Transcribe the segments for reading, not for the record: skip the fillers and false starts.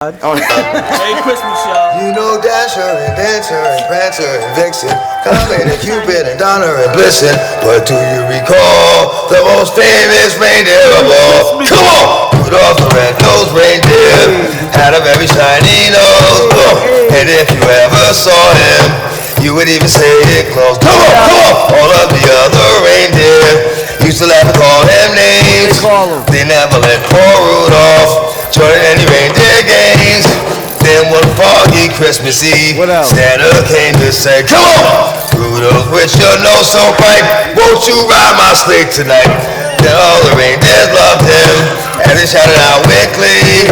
Merry Christmas, y'all. You know Dasher and Dancer and Prancer and Vixen, Comet and Cupid and Donner and Blitzen. But do you recall the most famous reindeer of all? Come on! Rudolph the red-nosed reindeer had a very shiny nose. And if you ever saw him, you would even say it close. Come on, come on! All of the other reindeer used to laugh and call him names. They never let poor Rudolph join any reindeer games. Then one foggy Christmas Eve, Santa came to say, come on, Rudolph, with your nose so bright, won't you ride my sleigh tonight? Then all the reindeers loved him, and they shouted out with glee,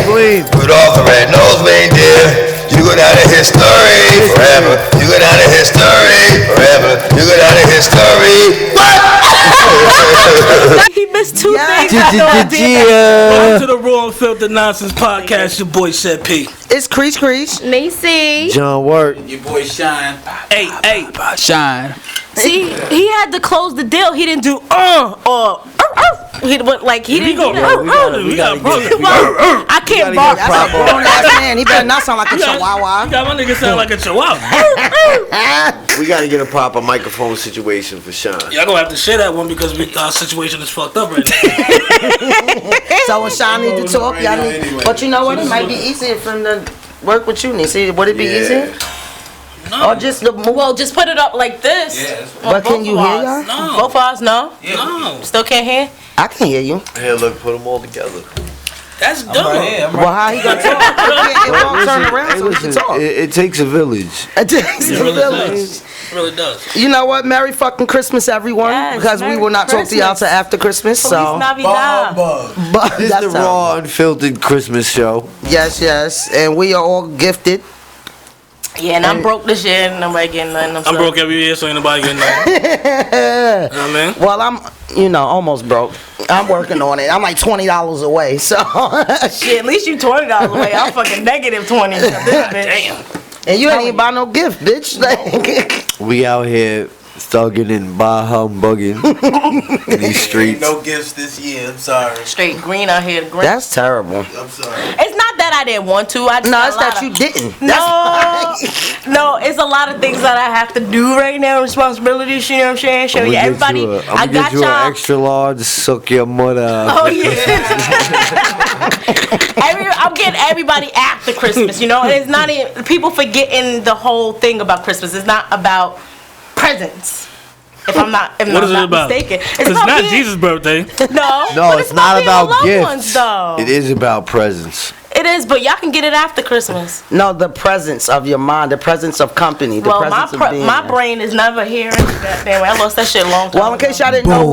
Rudolph the red-nosed reindeer, you go down in history forever. You go down in history forever. You go down in history. What? He missed two things. Welcome to the Raw and Filthy Nonsense Podcast. Your boy Shed.P. It's Crease. Macy. John Work. Your boy Shine. Hey. Shine. See, he had to close the deal. He didn't do or. He went like he didn't. We got I can't bark. That's a grown ass man. He better not sound like a chihuahua. You got my nigga sound like a chihuahua. We gotta get a proper microphone situation for Sean. Y'all gonna have to share that one because our situation is fucked up right now. So when Sean need to talk, y'all need. But you know what? It might be easier for him to work with you. See, would it be easier? No. Or just the Well, just put it up like this. Yeah. But can you hear y'all? No. Both of us, no. No. Still can't hear. I can hear you. Here, look, put them all together. That's dumb. Well, how he gonna talk? It won't turn around so he can talk. It takes a village. It takes It a really village. does. It really does. You know what? Merry fucking Christmas, everyone. Yes, Because we Merry will not talk to y'all Christmas. till after Christmas. Feliz So, Navidad. but This is the raw, unfiltered Christmas show. Yes, and we are all gifted. Yeah, and I'm broke this year, and nobody getting nothing. I'm broke every year, so ain't nobody getting nothing. You know what I mean? Well, I'm, almost broke. I'm working on it. I'm like $20 away. So, Shit, at least you $20 away. I'm fucking negative 20. Damn. and you ain't even buy no gift, bitch. Like, We out here thugging and bah humbugging in these streets. No gifts this year. I'm sorry. Straight green out here. Green. that's terrible. I'm sorry. It's not that I didn't want to. I just No, got it's a lot that you of- didn't. No, it's a lot of things that I have to do right now. Responsibilities, you know what I'm saying? Show you everybody. I'm I gonna got get you an y'all. extra large, suck your mother. Oh yeah. I'm getting everybody after Christmas. You know, and it's not even people forgetting the whole thing about Christmas. It's not about presents. If I'm not mistaken, It's not Jesus' birthday. No, No, but it's not being about with loved gifts. ones, though. It is about presents. It is, but y'all can get it after Christmas. No, the presence of your mind, the presence of company, the Well, my presence of being my there. brain is never here. Goddamn, I lost that shit a long time. Well, in case y'all didn't know,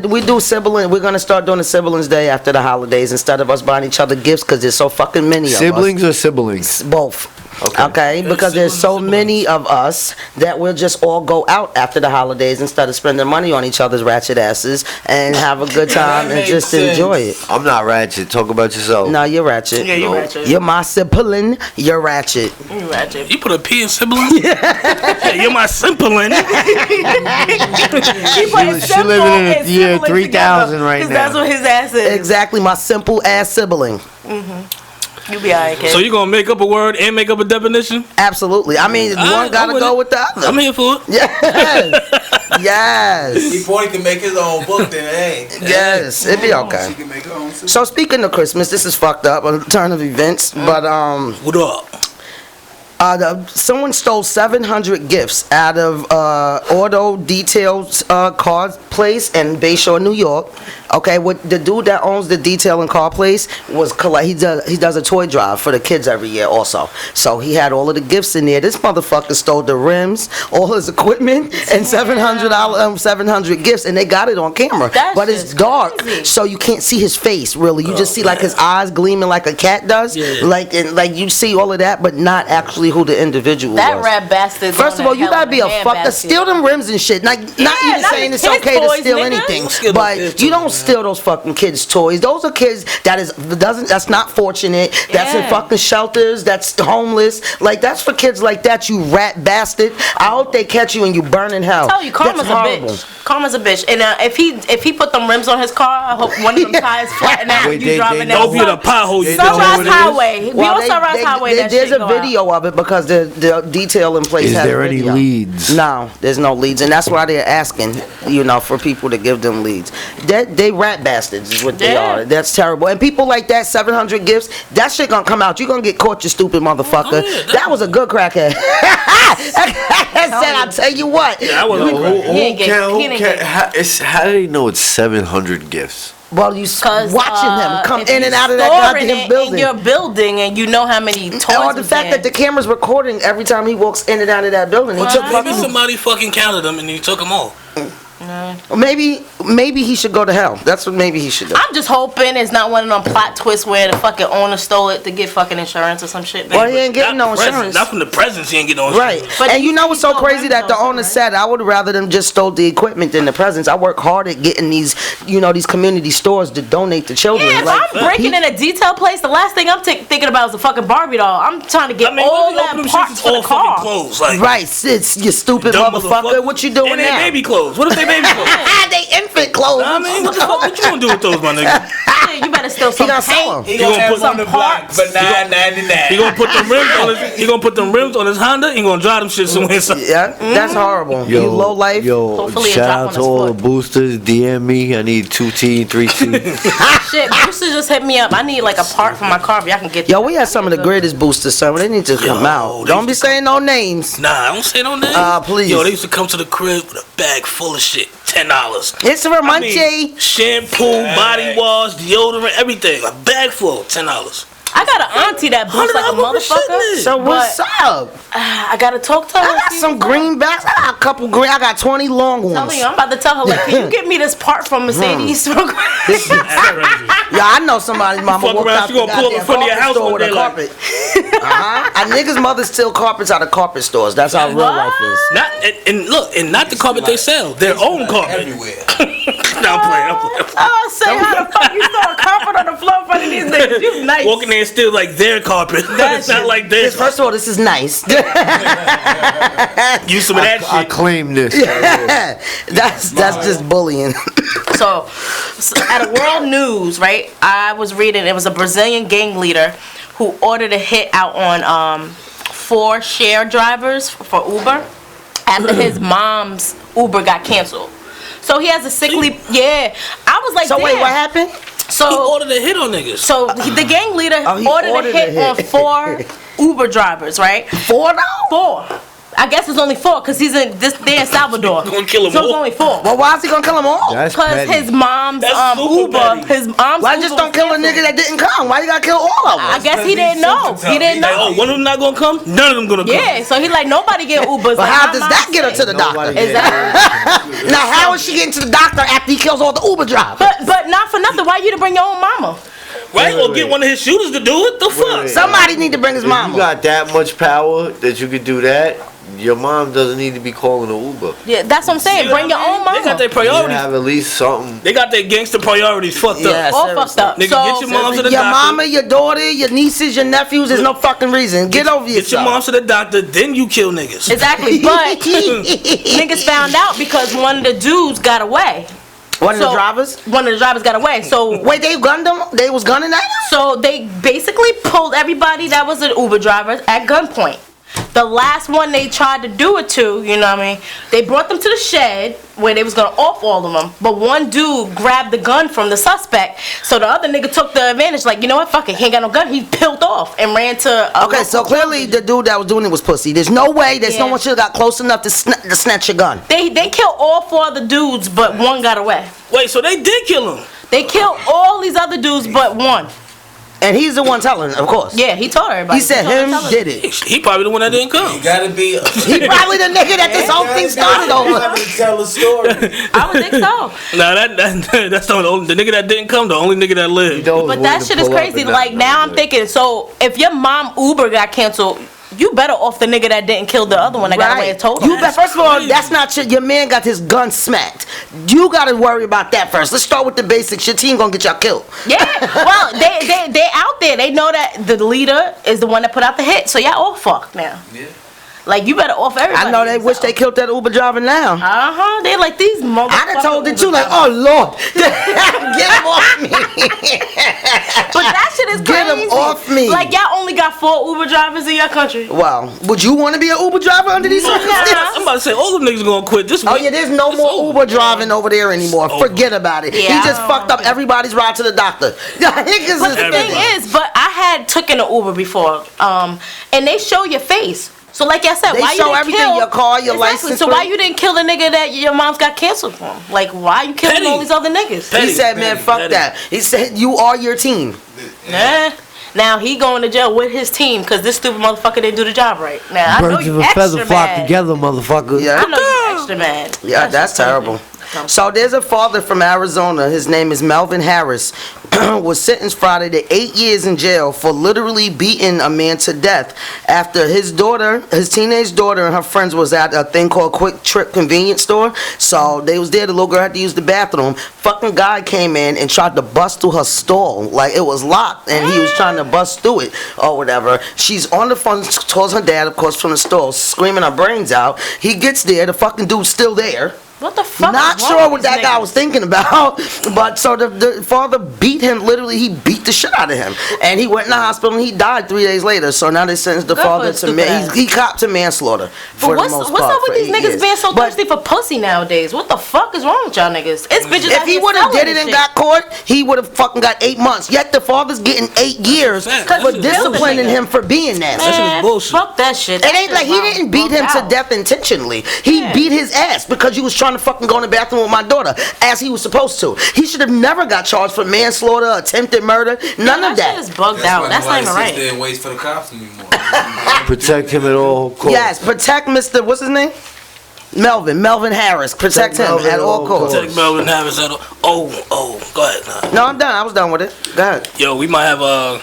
we do sibling. We're gonna start doing a siblings day after the holidays instead of us buying each other gifts because there's so fucking many of Siblings or siblings? us. Both. Okay. Okay, because there's so many of us that we'll just all go out after the holidays instead of spending money on each other's ratchet asses and have a good time and just enjoy it. I'm not ratchet. Talk about yourself. No, you're ratchet. Yeah, you ratchet. You're my sibling. You're ratchet. You ratchet. You put a P in sibling? Yeah, you're my sibling. She living in the year 3000 right now. That's what his ass is. Exactly, my simple ass sibling. You be alright, kid. So you gonna make up a word and make up a definition? Absolutely. I mean, one gotta with go it. with the other. I'm here for it. Yes. Yes. Before he can make his own book, then hey. Yes. It'd be okay. He can make her own. So speaking of Christmas, this is fucked up, a turn of events, but What up? someone stole 700 gifts out of auto details car place in Bayshore, New York. Okay, what the dude that owns the detail and car place was he does a toy drive for the kids every year also. So he had all of the gifts in there. This motherfucker stole the rims, all his equipment, and $700 gifts, and they got it on camera. That's but it's just dark, crazy. so you can't see his face really. You just see like his eyes gleaming like a cat does, Yeah. like you see all of that, but not actually obviously who the individual That was. rat bastard. First of all, you gotta be a fuck to steal them rims and shit. Like, not even not saying the it's kids' okay to toys, steal nigga. anything, Don't steal but those kids' you don't toys, steal those fucking kids' toys. Those are kids that's not fortunate. That's in Yeah. fucking shelters. That's homeless. Like, that's for kids like that. You rat bastard. I hope they catch you and you burn in hell. I tell you, Karma's That's a horrible. bitch. Karma's a bitch. And if he put them rims on his car, I hope one of them tires flatten out. Wait, You they driving know down Don't be the pothole. You They know Sunrise what it is? Highway. We on Sunrise Highway. That There's shit a go out. video of it because the detail in place Is has there a any video. leads? No, there's no leads, and that's why they're asking, for people to give them leads. They rat bastards is what they Yeah. are. That's terrible. And people like that, 700 gifts, that shit gonna come out. You gonna get caught, you stupid motherfucker. Oh, yeah, that was a good crackhead. I said, I'll tell you what. Yeah, I was Yo, over. He ain't get- he didn't get- how do they know it's 700 gifts? Well, you Cause watching them come if in you and out of that storing goddamn it building. in your building, and you know how many toys. Or the was fact there. that the camera's recording every time he walks in and out of that building. He took Maybe fucking somebody fucking counted them and he took them all. Maybe he should go to hell. That's what maybe he should do. I'm just hoping it's not one of them plot twists where the fucking owner stole it to get fucking insurance or some shit. Well, he ain't getting no Not presents. insurance. Not from the presents. He ain't getting no Right. insurance. But And you know what's so he crazy still that the runs owner those, said, I would rather them just stole the equipment than the presents. I work hard at getting these, these community stores to donate to children. Yeah, if Like, I'm breaking in a detail place, the last thing I'm thinking about is a fucking Barbie doll. I'm trying to get I mean, all look at that them parts shits for the all fucking car. clothes. Like, right, sis, you stupid dumb motherfucker. What you doing and they now? baby clothes. What if they baby clothes? They infant clothes. I mean, what the fuck? What you gonna do with those, my nigga? Yeah, you better steal some gonna sell paint. 'em. He You gonna gonna have put on the some block parts. for $9.99. He gonna put them rims on his. He gonna put them rims on his Honda. He gonna drive them shit somewhere inside. Yeah, that's horrible. You low life. Hopefully it shout drop out on to his all the foot. boosters. DM me. I need 2T, 3T. Shit, Brewster just hit me up. I need like a part for my car, but y'all can get. Yo, we had some of the greatest boosters, son. They need to come out. they Don't be used to saying no names. Nah, I don't say no names. Please. Yo, they used to come to the crib with a bag full of shit. $10. It's a I Ramonche. mean, shampoo, body wash, deodorant, everything. A bag full, $10. I got an auntie that boosts like a $100 worth of shit in motherfucker. it. So what's up? I gotta talk to her. I got some greenbacks. I got a couple green. I got 20 long Tell ones. me, I'm about to tell her, like, can you get me this part from Mercedes? That's crazy. Yeah, I know somebody's mama fuck walked around, out she the gonna pull up in goddamn front of your carpet house store one with a day like- carpet. A nigga's mother steal carpets out of carpet stores. That's how real life is. Not and look, and not the carpet they sell, their own carpet. Everywhere. Nah, I'm playing. I'm playing. Oh, say how the fuck you saw a carpet on the floor in front of these niggas? You nice. Walking there and steal like their carpet. It's not like theirs. First of all, this is nice. Use some of that I shit. claim this. That's just bullying. So, at a world news, right? I was reading. It was a Brazilian gang leader who ordered a hit out on 4 share drivers for Uber after his mom's Uber got canceled. So he has a sick leave. Yeah, I was like, So wait, damn. what happened? He So, ordered a hit on niggas. so the gang leader he ordered a hit on 4 Uber drivers, right? 4 now? 4. I guess it's only 4 because he's in this. They're in Salvador. You gonna kill 'em so it's all? only 4. Well, why is he gonna kill them all? That's Because petty. his mom's That's super Uber, petty. his mom's Why Uber just don't was kill a canceled. nigga that didn't come? Why you gotta kill all of I them? guess he didn't know. He didn't Like, oh, know. one of them not gonna come? None of them gonna come. Yeah, so he like nobody get Ubers. But like, how my does mom that get her said. to the Nobody doctor? Exactly. Now, how is she getting to the doctor after he kills all the Uber drivers? But not for nothing. Why you to bring your own mama? Right? Wait, Or get wait. one of his shooters to do it? The fuck? wait. Somebody need to bring his If you mama. got that much power that you could do that, your mom doesn't need to be calling an Uber. Yeah, that's what I'm saying. See what Bring your I mean? own They got mama. their You priorities. have at least something. They got their gangster priorities fucked Yeah, up. All seriously. fucked up. Nigga, So get your mom to the Your doctor. mama, your daughter, your nieces, your nephews, there's no fucking reason. Get over Get your yourself. mom to the doctor, then you kill niggas. exactly, but niggas found out because one of the dudes got away. One of the So, drivers? One of the drivers got away. So Wait, they gunned them? They was gunning at him? So they basically pulled everybody that was an Uber driver at gunpoint. The last one they tried to do it to, you know what I mean? They brought them to the shed where they was gonna off all of them. But one dude grabbed the gun from the suspect. So the other nigga took the advantage, like, you know what, fuck it, he ain't got no gun. He peeled off and ran to a Okay, so local clearly the dude that was doing it was pussy. There's no way no one should have got close enough to snatch your gun. They killed all 4 of the dudes, but one got away. Wait, so they did kill him? They killed all these other dudes but one. And he's the one telling, of course. Yeah, he told everybody. He said told him her. did it. He probably the one that didn't come. You gotta be. He probably the nigga that this whole thing started over. To tell a story. I would think so. Nah, that's the nigga that didn't come, the only nigga that lived. But that shit is crazy. Like now I'm thinking, so if your mom Uber got canceled, you better off the nigga that didn't kill the other one that got away and told You him. first of all, that's not your man got his gun smacked. You gotta worry about that first. Let's start with the basics. Your team gonna get y'all killed. Yeah, well, they out there. They know that the leader is the one that put out the hit. So y'all all fucked now. Yeah. Like, you better off everybody. I know they wish they killed that Uber driver now. They like these motherfuckers. I'd have told it too, like, oh Lord, get him off me. But that shit is Get crazy. him off me. Like, y'all only got 4 Uber drivers in your country. Wow, would you want to be an Uber driver under these circumstances? I'm about to say, all them niggas gonna quit this week. Oh yeah, there's no more Uber driving over there anymore. Forget about it. Yeah, He just fucked up everybody's ride to the doctor. Niggas But the thing is, I had taken an Uber before, and they show your face. So like I said, They why you show didn't everything, kill your car, your license So why plate. you didn't kill the nigga that your mom's got canceled from? Like, why you killing all these other niggas? He said, man, fuck that. He said, you are your team. Nah. Now he going to jail with his team because this stupid motherfucker didn't do the job right. Now I know Birds you of a extra feather flock mad. together, motherfucker. Yeah. I know you extra mad. Yeah, that's terrible. So there's a father from Arizona. His name is Melvin Harris. Was sentenced Friday to 8 years in jail for literally beating a man to death after his teenage daughter and her friends was at a thing called Quick Trip convenience store. So they was there. The little girl had to use the bathroom. Fucking guy came in and tried to bust through her stall. Like, it was locked and he was trying to bust through it or whatever. She's on the phone, calls her dad, of course, from the store, screaming her brains out. He gets there. The fucking dude's still there. What the fuck? Not sure what that guy was thinking about, but so the father beat him. Literally, he beat the shit out of him, and he went in the hospital and he died 3 days later. So now they sentenced the father to he copped to manslaughter for the most part. What's up with these 8 niggas years. being so thirsty for pussy nowadays? What the fuck is wrong with y'all niggas? It's bitches. If he would have did it and got caught, he would have fucking got 8 months. Yet the father's getting 8 years for disciplining him for being nasty. That shit was bullshit. Fuck that shit. It ain't like he didn't beat him to death intentionally. He beat his ass because you was trying to fucking go in the bathroom with my daughter as he was supposed to. He should have never got charged for manslaughter, attempted murder, none of that. That shit is bugged out. That's not even right. Didn't wait for the cops anymore. Protect him at all costs. Yes, protect Mr. What's his name? Melvin Harris. Protect him Melvin at all costs. Protect Melvin Harris at all. Go ahead. Nah. No, I'm done. I was done with it. Go ahead. Yo, we might have I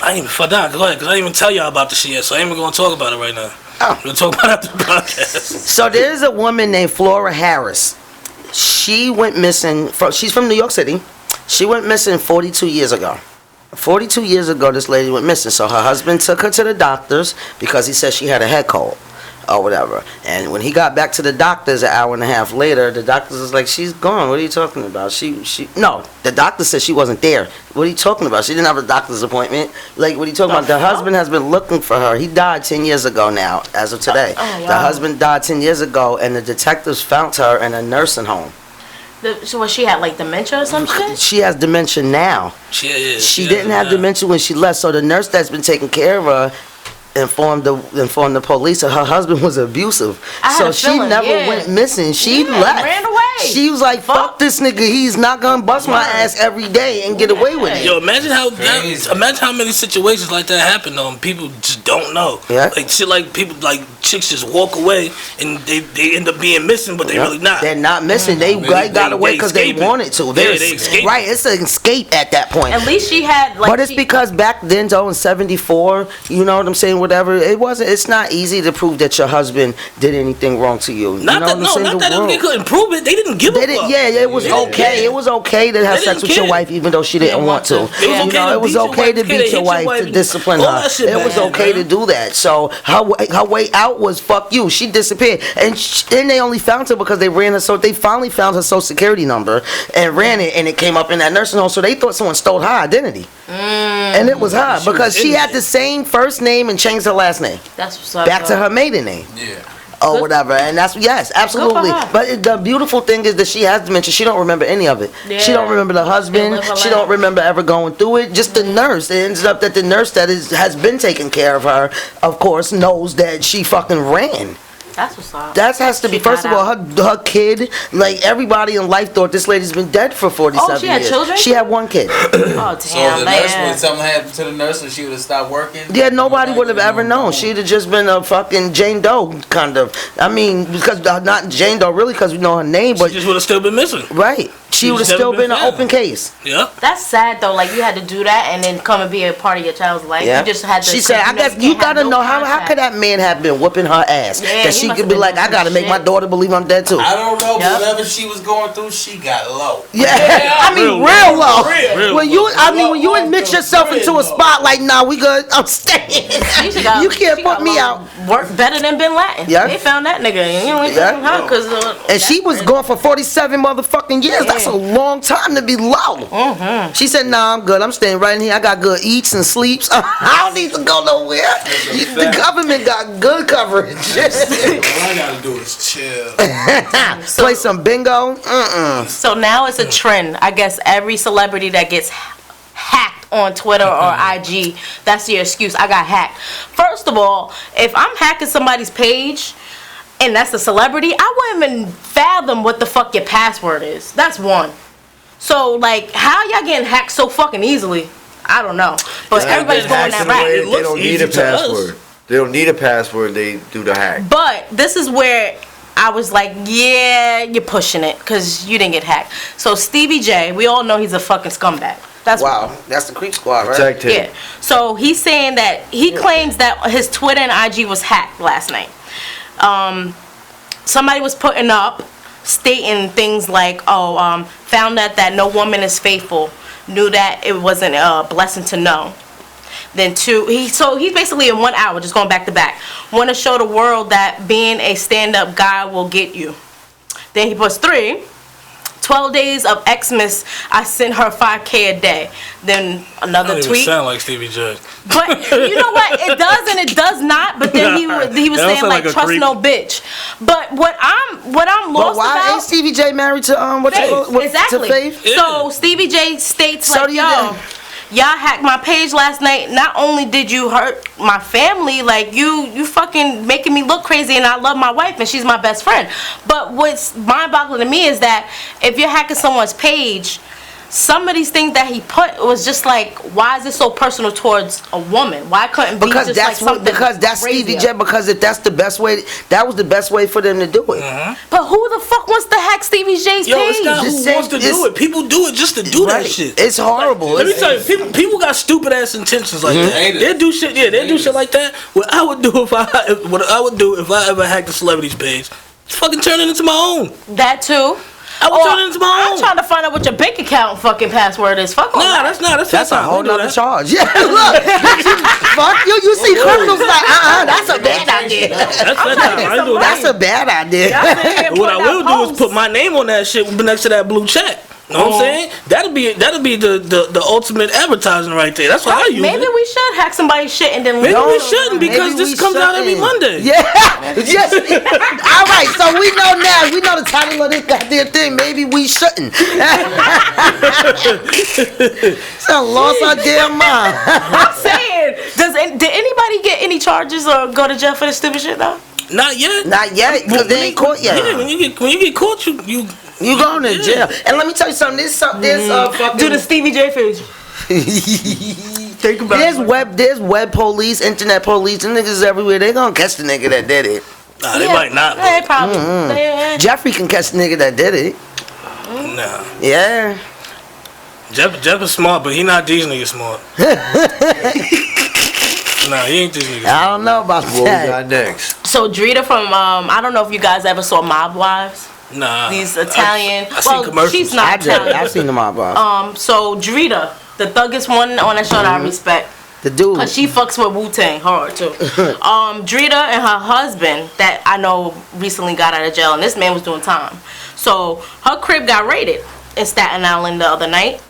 ain't even fuck down. Go ahead, because I didn't even tell y'all about the shit yet, so I ain't even gonna talk about it right now. Oh. We're gonna talk about it after the podcast. So there's a woman named Flora Harris. She went missing. She's from New York City. She went missing 42 years ago. 42 years ago, this lady went missing. So her husband took her to the doctors because he said she had a head cold or whatever. And when he got back to the doctors an hour and a half later, the doctors was like, she's gone. What are you talking about? No, the doctor said she wasn't there. What are you talking about? She didn't have a doctor's appointment. Like, what are you talking about? The husband has been looking for her. He died 10 years ago now, as of today. Wow. The husband died 10 years ago, and the detectives found her in a nursing home. So what, she had like dementia or some shit? She has dementia now. She didn't have dementia when she left, so the nurse that's been taking care of her informed the police that her husband was abusive. So she never went missing. She left. Ran away. She was like, fuck this nigga. He's not gonna bust my ass every day and get away with it. Yo, imagine how many situations like that happen though, and people just don't know. Yeah. Like shit, like people, like chicks just walk away and they end up being missing, but they really not. They're not missing. They got away because they wanted to. They escaped. Right, it's an escape at that point. At least she had like. But it's because back then, though, in '74, you know what I'm saying? Whatever, it's not easy to prove that your husband did anything wrong to you. Not that they couldn't prove it. They didn't give a fuck. Yeah, it was okay. It was okay to have sex with your wife, even though she didn't want to. It was okay to beat your wife, to discipline her. It was okay to do that. So her way out was fuck you. She disappeared, and then they only found her because they ran her. So they finally found her social security number and ran it, and it came up in that nursing home. So they thought someone stole her identity, and it was her because she had the same first name and changed her last name. That's what's up. Back to her maiden name. Yeah. Or whatever, and that's absolutely. But the beautiful thing is that she has dementia. She don't remember any of it. Yeah. She don't remember the husband. She don't remember ever going through it. Just the nurse. It ends up that the nurse that has been taking care of her, of course, knows that she fucking ran. That's what's up. That has to be, She first of got all, her kid, like everybody in life thought this lady's been dead for 47 years. she had children? She had one kid. Oh, damn, So the nurse, man. when something happened to the nurse and she would have stopped working? Yeah, nobody would have ever known. She'd have just been a fucking Jane Doe, kind of. I mean, because, not Jane Doe really, because we know her name, but, She just would have still been missing. right. She She's would have never still been been an found. open case. Yeah. That's sad though. Like you had to do that and then come and be a part of your child's life. Yeah. You just had to. She said, I guess you gotta know how could that man have been whooping her ass? Yeah, That he she must could have be been like, doing I gotta some make my shit. daughter believe I'm dead too. I don't know, but Yep. whatever she was going through, she got low. Yeah, I mean, real low. Real When you admit yourself into a spot like, nah, we good, I'm staying. She got- You can't she put got me along out. Work better than Bin Laden. Yeah. They found that nigga. And you know, Yeah. because And she was gone for 47 motherfucking years. That's a long time to be low. Mm-hmm. She said, nah, I'm good. I'm staying right in here. I got good eats and sleeps. I don't need to go nowhere. The government got good coverage. All I gotta do is chill. Play some bingo. So now it's a trend. I guess every celebrity that gets hacked on Twitter or IG, that's your excuse. I got hacked. First of all, if I'm hacking somebody's page and that's a celebrity, I wouldn't even fathom what the fuck your password is. That's one. So like, how y'all getting hacked so fucking easily? I don't know. But everybody's going that route. It They looks don't need easy a to us. password. They don't need a password. They do the hack. But this is where I was like, yeah, you're pushing it because you didn't get hacked. So Stevie J, we all know he's a fucking scumbag. That's Wow, that's the creep squad, right? Protect him. Yeah. So he's saying that he claims that his Twitter and IG was hacked last night. Somebody was putting up stating things like, found out that no woman is faithful, knew that it wasn't a blessing to know. Then two, he's basically in 1 hour, just going back to back, want to show the world that being a stand-up guy will get you. Then he puts 3, 12 days of Xmas, I sent her $5K a day. Then another Don't even tweet. sound like Stevie J. But you know what? It does and it does not. But then he was That saying sound like like a trust creep. no bitch. But what I'm But lost why about ain't Stevie J married to Faith. Exactly. to Faith? So Stevie J states So like, do you yo, then. y'all hacked my page last night. Not only did you hurt my family, like you fucking making me look crazy, and I love my wife and she's my best friend. But what's mind-boggling to me is that if you're hacking someone's page, some of these things that he put was just like, why is it so personal towards a woman? Why couldn't be Because just that's like something Stevie crazier? J. Because if that's the best way, that was the best way for them to do it. But who the fuck wants to hack Stevie J's Yo, page? it's not Just who say- wants to do it's- it. People do it just to do Right. that shit. It's horrible. Let me It's- tell you, people got stupid ass intentions like that. Haters. They do shit. Yeah, they do shit like that. What I would do if I ever hacked a celebrity's page, is fucking turn it into my own. That too. I would turn it into my I'm own. trying to find out what your bank account fucking password is. Fuck all Nah, that. that's a whole Don't do nother that. charge. Yeah, look. Fuck you. You see criminals like, that's a bad idea. That's I ain't doing That's that. a bad idea. What I will do is put my name on that shit next to that blue check. Know what I'm saying? That'll be the ultimate advertising right there. That's what I use. Maybe it. we should hack somebody's shit and then Maybe leave we it. shouldn't because Maybe this we comes out every shouldn't. Monday. Yeah. Yes. All right. So we know now. We know the title of this goddamn thing. Maybe we shouldn't. So lost our damn mind. I'm saying, did anybody get any charges or go to jail for this stupid shit though? Not yet. Not yet, because they ain't caught yet. Yeah, when you get caught, you You going to jail. And let me tell you something. This fucking. Do the Stevie J page. Think about There's web police, internet police, and niggas everywhere. They gonna catch the nigga that did it. Nah, they might not. They probably. They- Jeffrey can catch the nigga that did it. Nah. Yeah. Jeff is smart, but he not these niggas smart. Nah, he ain't these niggas. I don't know about What we that. got next? So Drita from I don't know if you guys ever saw Mob Wives. Nah. These Italian. I seen commercials. She's not I did. Italian. I've seen the mob boss. So Drita, the thuggest one on that show that I respect. The dude. Cause she fucks with Wu-Tang hard too. Drita and her husband that I know recently got out of jail, and this man was doing time. So her crib got raided in Staten Island the other night.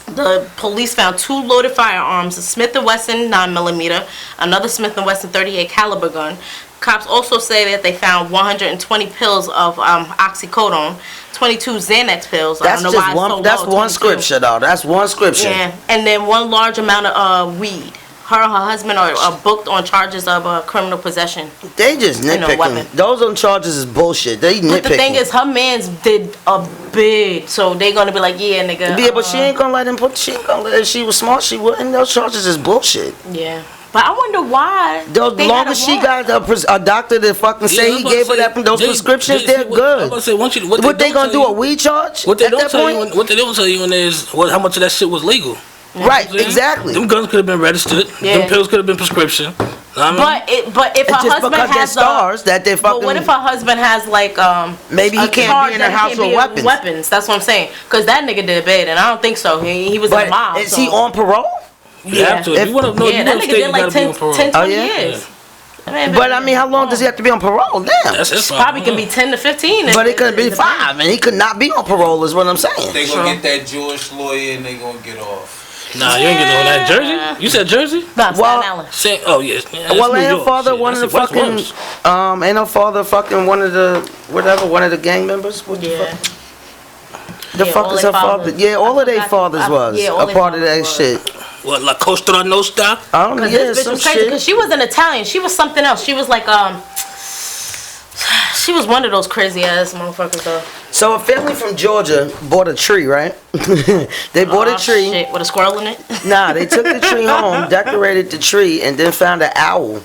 The police found 2 loaded firearms, a Smith & Wesson 9mm, another Smith & Wesson 38 caliber gun. Cops also say that they found 120 pills of oxycodone, 22 Xanax pills. I That's don't know just why one. it's so that's low, one 22. scripture though. That's one scripture. Yeah, and then one large amount of weed. her and her husband are booked on charges of criminal possession. They just nitpicking. weapon. Those on charges is bullshit. They nitpicking. But the thing is, her man's did a bid, so they gonna be like, yeah, nigga. Yeah, but she ain't gonna let him put. She ain't gonna let. If she was smart, she wouldn't. Those charges is bullshit. Yeah. But I wonder why. As long as she got a doctor to fucking say he gave her those prescriptions, they're good. What they gonna do? A weed charge? What they don't tell you in there is how much of that shit was legal. Right, exactly. Them guns could have been registered. Yeah. Them pills could have been prescription. But if her husband has stars that they fucking. But what if her husband has like maybe he can't be in the house with weapons. Weapons. That's what I'm saying. Because that nigga did a bid, and I don't think so. He was in the mob. Is he on parole? You have to. If you want to know, that nigga did like 10, 20 years. But I mean, how long does he have to be on parole? Damn. That's probably can be 10 to 15. But it could be 5, and he could not be on parole. Is what I'm saying. They gonna get that Jewish lawyer, and they gonna get off. Nah, you ain't getting all that. Jersey? You said Jersey? Nah, Staten Island. Oh yes. Yeah, well, ain't her father one of the fucking? Ain't her father fucking one of the one of the gang members? What the fuck? The fuck is her father? Yeah, all of their fathers was a part of that shit. What, La Costa Nostra? I don't know. Yeah, this bitch some was crazy shit. because she wasn't Italian. She was something else. She was like she was one of those crazy ass motherfuckers though. So a family from Georgia bought a tree, right? They bought a tree. Shit, with a squirrel in it? Nah, they took the tree home, decorated the tree, and then found an owl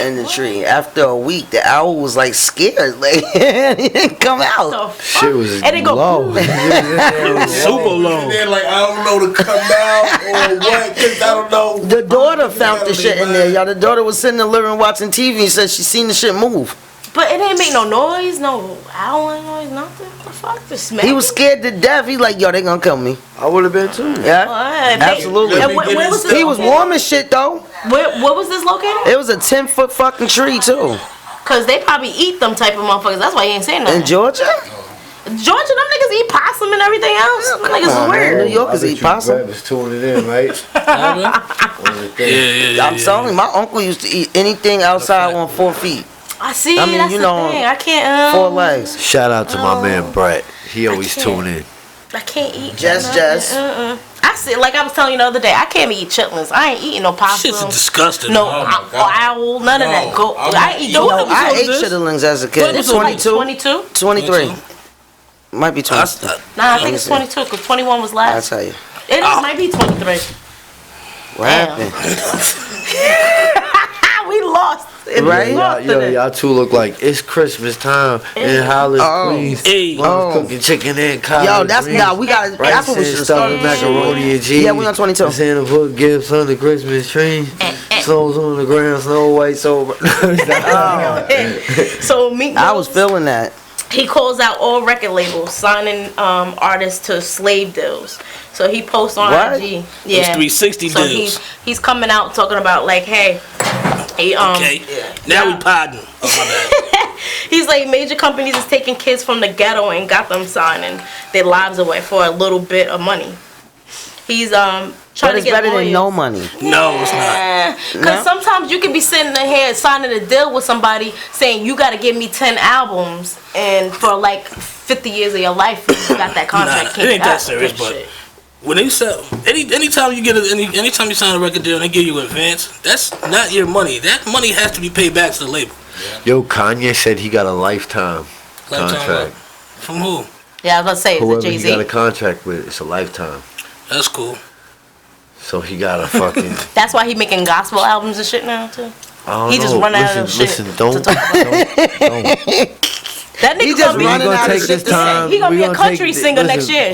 in the tree. After a week, the owl was like scared, like he didn't come out. Shit was and it go low. Super low. They're like, I don't know to come out or what, cause I don't know. The daughter found the shit in there, y'all. The daughter was sitting in the living room watching TV and said she seen the shit move. But it didn't make no noise, no owling noise, nothing. What the fuck? Just He was scared to death. He like, yo, they gonna kill me. I would have been too. Yeah, absolutely. absolutely. Where was this He was warm as shit though. Where was this located? It was a 10-foot fucking tree too. Cause they probably eat them type of motherfuckers. That's why he ain't saying nothing. In Georgia? Georgia, them niggas eat possum and everything else. Them niggas is weird. New Yorkers eat possum. Was tuning in, right? Yeah. I'm telling you, my uncle used to eat anything outside on 4 feet. I see. I mean, that's you the know, thing. I can't. 4 legs. Shout out to my man Brett. He always tune in. I can't eat. Jess. I see. Like I was telling you the other day, I can't eat chitlins. I ain't eating no possum. Shit's disgusting. No owl. None of that. Go. I ain't eating. I ate chitterlings as a kid. This was like 22? 23. Might be 20. Nah, I think it's 22 because 21 was I'll last. tell you. It might be 23. What happened? We lost. Right? Y'all two look like it's Christmas time in Hollis, Queens. Hey. Mom's cooking chicken and collard Yo, that's greens, we got. That's what we should stuff start. with macaroni and cheese. Yeah, we on 22. Santa put gifts on the Christmas tree. Snow's on the ground, Snow White sober. So Meek I was feeling that. He calls out all record labels signing artists to slave deals. So he posts on What? IG. Those 360 so deals. he's coming out talking about like, hey, Okay. Now we pardon. Oh my bad. he's like major companies is taking kids from the ghetto and got them signing their lives away for a little bit of money. He's trying But to it's get better lawyers. than no money. No, it's not. Because sometimes you can be sitting in here signing a deal with somebody saying you got to give me 10 albums and for like 50 years of your life you got that contract. Nah, it ain't that serious, but when they sell, anytime you get anytime you sign a record deal and they give you advance, that's not your money. That money has to be paid back to the label. Yo, Kanye said he got a lifetime contract. From who? Yeah, I was about to say, Whoever it's a he Jay-Z. got a contract with, it's a lifetime. That's cool. So he got a fucking. That's why he making gospel albums and shit now too. I don't He know. just run out of shit. Listen, don't. That nigga He just gonna running We be, out gonna of take shit this to say. time. He gonna we be a gonna country take- singer listen, next year.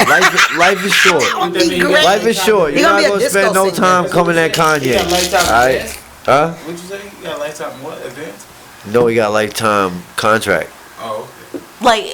Life is short. Life is short. He You're gonna not be a gonna spend disco no singer. time coming at Kanye. Alright? Huh? What'd you say? You got a lifetime what? Advance? No, he got a lifetime contract. Oh, okay. like,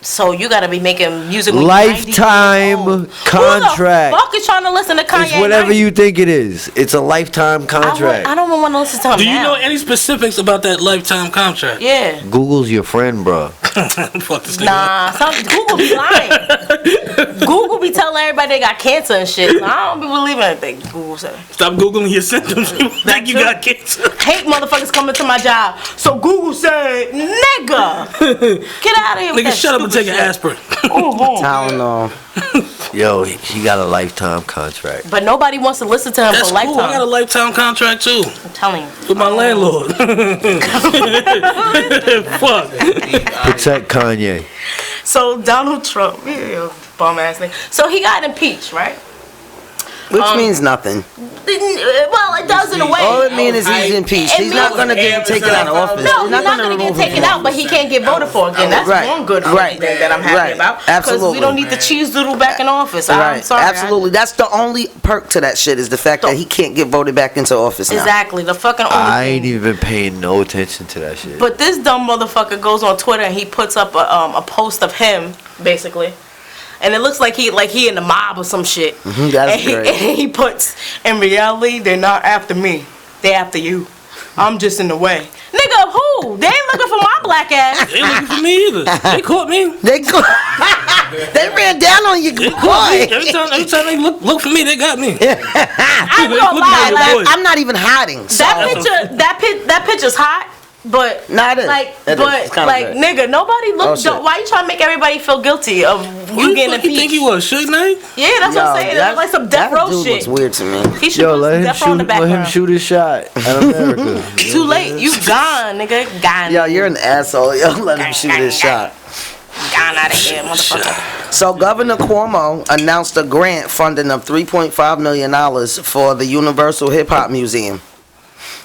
so you gotta be making music when you're 90 years Lifetime old. contract. Who the fuck is trying to listen to Kanye? It's whatever 90? you think it is. It's a lifetime contract. I don't want to listen to him Do you now. know any specifics about that lifetime contract? Yeah. Google's your friend, bro. Fuck this nigga. Nah, Google be lying. Google be telling everybody they got cancer and shit. So I don't be believing anything Google said. Stop googling your symptoms. You think you true. got cancer? Hate motherfuckers coming to my job. So Google said, nigga, get out of here with Nigga, that shut up and stupid take an shit. aspirin. Mhm. I don't know. Yo, he got a lifetime contract. But nobody wants to listen to him That's for cool. I got a lifetime. lifetime contract too I'm telling you. with my landlord. Fuck. Protect Kanye. So Donald Trump, bum ass thing. So he got impeached, right? Which means nothing. Well, it does in a way. All it means is he's impeached. It He's not means- going to get taken out of office. No, They're he's not going to get remove him taken from out, but he can't get voted for again. That's Right, one good right, thing that I'm happy right, about. Because we absolutely. don't need the cheese doodle back in office. I'm Right, sorry. absolutely. That's the only perk to that shit is the fact that he can't get voted back into office now. Exactly. The fucking only I thing. ain't even paying no attention to that shit. But this dumb motherfucker goes on Twitter and he puts up a post of him, basically. And it looks like he in the mob or some shit. That's and great. And he puts, in reality, they're not after me. They're after you. I'm just in the way. Nigga, who? They ain't looking for my black ass. They ain't looking for me either. They caught me. They ran down on you, They caught me. boy. Every time they look for me, they got me. I ain't gonna Look lie. at your Like, boy. I'm not even hiding. So. that picture's hot. But Nah, it is. like, It is. but It's kinda like, good. nigga, nobody Oh, look. shit. Why you trying to make everybody feel guilty of you getting What you think he impeached? was? Suge Knight? Yeah, that's what I'm saying. It look like some death row dude shit. looks weird to me. He should Yo, put let some him death row in the shoot. Let him background. shoot his shot at America. Too late. You gone, nigga. Gone. Yo, you're an asshole. Yo, let him shoot his shot. Gone out of here, motherfucker. So Governor Cuomo announced a grant funding of $3.5 million for the Universal Hip Hop Museum.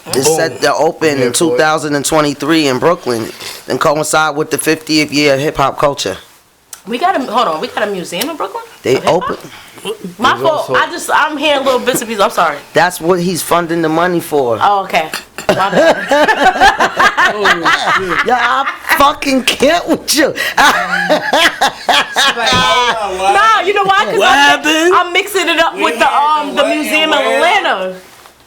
It's set to open in 2023 in Brooklyn and coincide with the 50th year of hip hop culture. We got a hold on. We got a museum in Brooklyn. They Of hip-hop? open. My fault. I'm hearing little bits and pieces. I'm sorry. That's what he's funding the money for. Oh, okay. My bad. Yeah, I fucking can't with you. Nah, you know why? Because What happened? I'm mixing it up with the museum in Atlanta.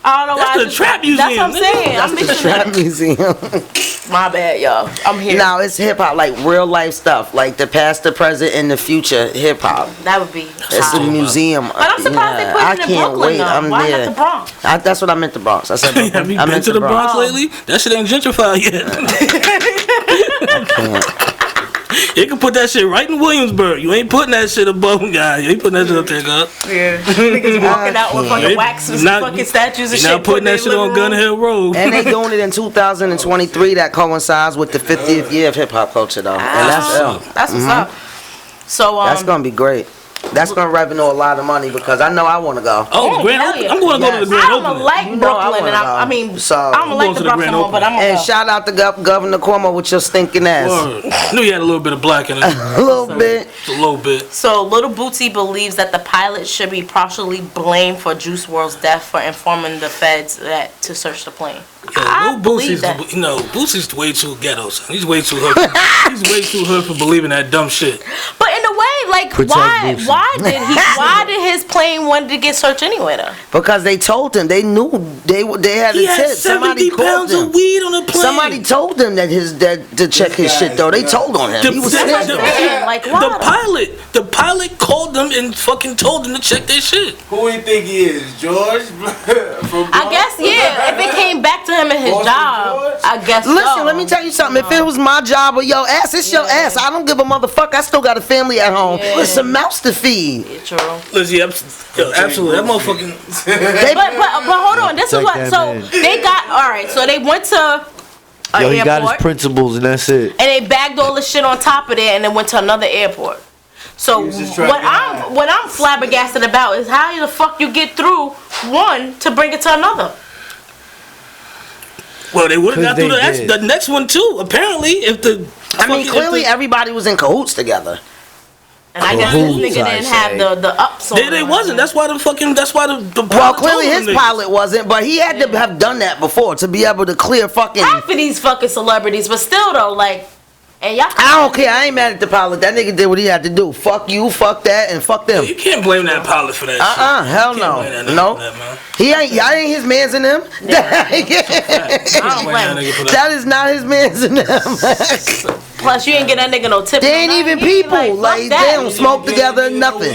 I don't know That's why. the trap museum, That's what I'm nigga. saying. I'm mixing it Trap up. museum. My bad, y'all. I'm here. Now it's hip hop, like real life stuff, like the past, the present, and the future hip hop. That would be. It's a hot. museum. But I'm surprised they put I it in can't Brooklyn wait. though. I'm Why there. not the Bronx? That's what I meant the Bronx. I said Have Brooklyn. you I been meant to the Bronx Oh. lately? That shit ain't gentrified yet. You can put that shit right in Williamsburg. You ain't putting that shit above guy. You ain't putting that shit up there, God. Yeah. Niggas walking out with fucking Yeah. wax and Not- fucking statues and You're shit. not putting that shit on Gun Hill Road. And they doing it in 2023. That coincides with the 50th year of hip hop culture, though. And that's ill. That's what's up. So That's gonna be great. That's gonna revenue a lot of money because I know I want to go. Oh, Oh, the grand hell opening. yeah. I'm going to go to the grand I don't opening. like You know I Brooklyn, and wanna I go. mean, So- I don't I'm like going the to the Bronx grand no more, but I'm And gonna go. shout out to Governor Cuomo with your stinking ass. Word. Knew you had a little bit of black in it. A little bit. Just a little bit. So, Little Bootsy believes that the pilot should be partially blamed for Juice WRLD's death for informing the feds to search the plane. Yo, I Lil believe Boosie's, that. Boosie's way too ghetto, son. He's way too hood. He's way too hood for believing that dumb shit. But in a way, like, Protect why Bootsy. why did his plane wanted to get searched anyway, though? Because they told him, they knew they had He a had tip. 70 pounds him. of weed on the plane. Somebody told him that to check his shit though. They told on him. He was That's That's snitching. what I'm saying. Like, why? the pilot called them and fucking told them to check their shit. Who do you think he is? George? From I guess, yeah, if it came back to him and his Boston job, George? I guess Listen, so. let me tell you something. If it was my job or your ass, it's your ass. I don't give a motherfucker. I still got a family at home. Yeah. With some mouths to feed. Yeah, true. Listen, absolutely. That motherfucking. But hold on, this is Take what. that So man. they got all right. So they went to an Yo, he got his airport principles and that's it. and they bagged all the shit on top of there and then went to another airport. So He was just trying to what I'm flabbergasted about is how the fuck you get through one to bring it to another. Well, they would have got 'Cause through they the did. next one too. Apparently, if the I mean, if clearly the- everybody was in cahoots together. And I guess this Cahoots, nigga I didn't have say. the ups on they him. wasn't. That's why the Well, pilot clearly told his them niggas. pilot wasn't, but he had to have done that before to be able to clear fucking. half of these fucking celebrities, but still though, like, and y'all. I don't care. I ain't mad at the pilot. That nigga did what he had to do. Fuck you, fuck that, and fuck them. You can't blame that pilot for that. Hell shit. no. You can't blame that nigga No. for that, man. He ain't. Y'all ain't his mans in them. You can't blame that nigga for that. That is not his mans in them. Plus, you ain't get that nigga no tip. They ain't even people. Like, they don't smoke together, nothing.